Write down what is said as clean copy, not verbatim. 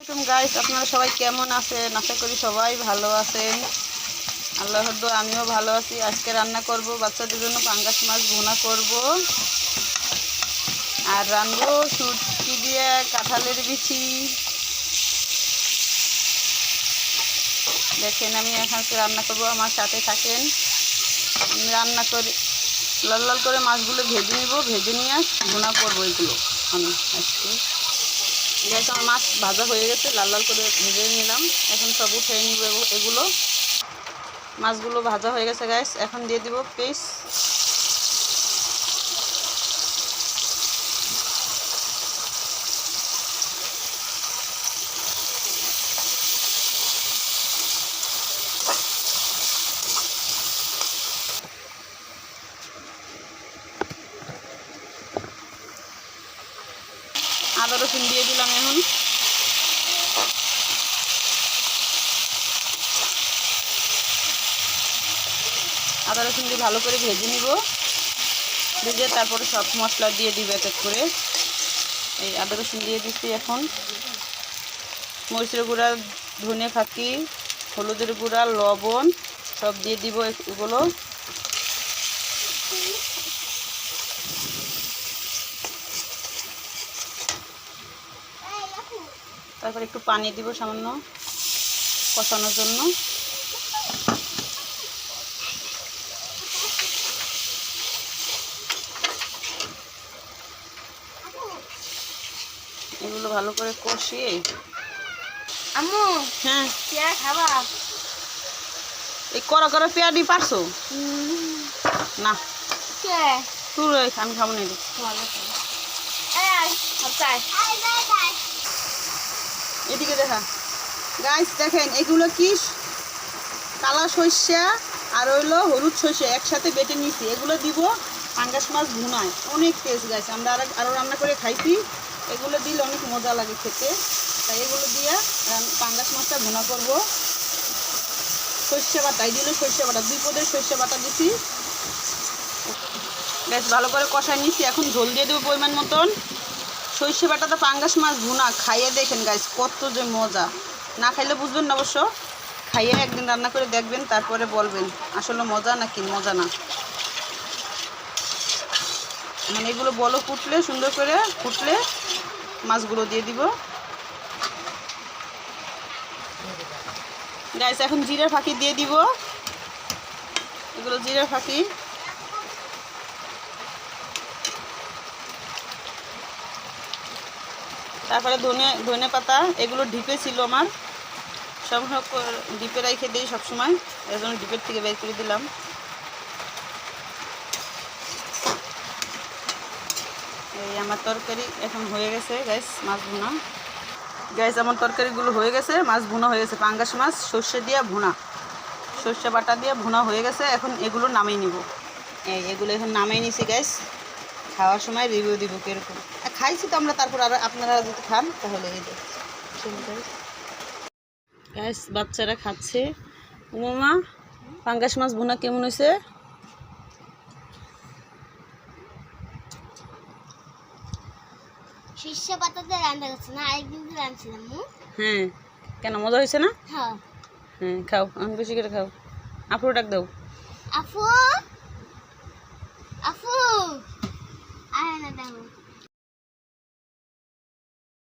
Guys, আপনারা সবাই কেমন আছেন? আশা করি সবাই ভালো আছেন। আল্লাহর দোয়া আমিও ভালো আছি। আজকে রান্না করব বাচ্চাদের জন্য পাঙ্গাস মাছ ভুনা করব, আর রান্নাবো শুটকি দিয়ে কাঁঠালের বিচি। দেখেন আমি এখন রান্না করব, আমার সাথে থাকেন। আমি রান্না করি, লাল লাল করে মাছগুলো ভেজে নিব, ভেজে নিয়ে ভুনা করবো এগুলো আমি আজকে। গ্যাস আমার মাছ ভাজা হয়ে গেছে, লাল লাল করে ভেজে নিলাম। এখন সব উঠিয়ে নিব এগুলো। মাছগুলো ভাজা হয়ে গেছে গ্যাস, এখন দিয়ে দিব পেস্ট। আদা রসুন দিয়ে দিলাম এখন। আদা রসুন দিয়ে ভালো করে ভেজে নিব, ভেজে তারপরে সব মশলা দিয়ে দিব এক এক করে। এই আদা রসুন দিয়ে দিচ্ছি এখন। মরিচের গুঁড়া, ধনে ফাঁকি, হলুদের গুঁড়া, লবণ সব দিয়ে দিব এগুলো। তারপর একটু পানি দিব সামান্য কষানোর জন্য। এগুলো ভালো করে কষিয়ে। আম্মু, হ্যাঁ, পেঁয়া খাবা? এই কড়া করে পেঁয়া দিয়ে পারছো না? কে? তুই আমি খাবো না। এদিকে দেখা গাইস, দেখেন এগুলো কি কালা সর্ষে আর হইলো হলুদ সর্ষে একসাথে বেটে নিয়েছি। এগুলো দিব পাঙ্গাস মাছ ভুনায়, অনেক টেস্ট গাইস। আমরা আরও রান্না করে খাইছি, এগুলো দিলে অনেক মজা লাগে খেতে। তাই এগুলো দিয়ে পাঙ্গাস মাছটা ভুনা করবো। সর্ষে বাটা, এই দিল সর্ষে বাটা, 2 পদের সর্ষে বাটা দিছি। বেশ ভালো করে কষাই নিয়েছি, এখন ঝোল দিয়ে দেবো পরিমাণ মতন। সর্ষে বাটাতে পাঙ্গাস মাছ ভুনা খাইয়ে দেখেন গাইস, কত যে মজা। না খাইলে বুঝবেন না, অবশ্য খাইয়ে একদিন রান্না করে দেখবেন, তারপরে বলবেন আসলে মজা নাকি মজা না। মানে এগুলো বলো ফুটলে, সুন্দর করে ফুটলে মাছগুলো দিয়ে দিব গাইস। এখন জিরার ফাঁকি দিয়ে দিব, এগুলো জিরার ফাঁকি। তারপরে ধনে পাতা, এগুলো ডিপে ছিল আমার, সব ডিপে রেখে দিই সবসময়, এর জন্য ডিপের থেকে বের করে দিলাম। এই আমার তরকারি এখন হয়ে গেছে গ্যাস, মাছ ভুনা। গ্যাস আমার তরকারিগুলো হয়ে গেছে, মাছ ভুনা হয়ে গেছে। পাঙ্গাস মাছ সর্ষে দিয়ে ভুনা, সর্ষে বাটা দিয়ে ভুনা হয়ে গেছে। এখন এগুলো নামিয়ে নিব। এগুলো এখন নামিয়ে নিছি গ্যাস। খাওয়ার সময় রিভিউ দিব কীরকম। খাইছি তো আমরা, তারপর আর আপনারা যদি খান তাহলে এই গ্যাস। বাচ্চারা খাচ্ছে। উমা, পাঙ্গাস মাছ ভুনা কেমন হয়েছে? সর্ষে পাতাতে রান্না করছে না, আরেকদিন তো রাঁধছিলাম। হ্যাঁ, কেন মজা হয়েছে না? হ্যাঁ হ্যাঁ, খাও, আমি বেশি করে খাও। আপুর ডাক দাও। আপু, আপু আয় না, দাও।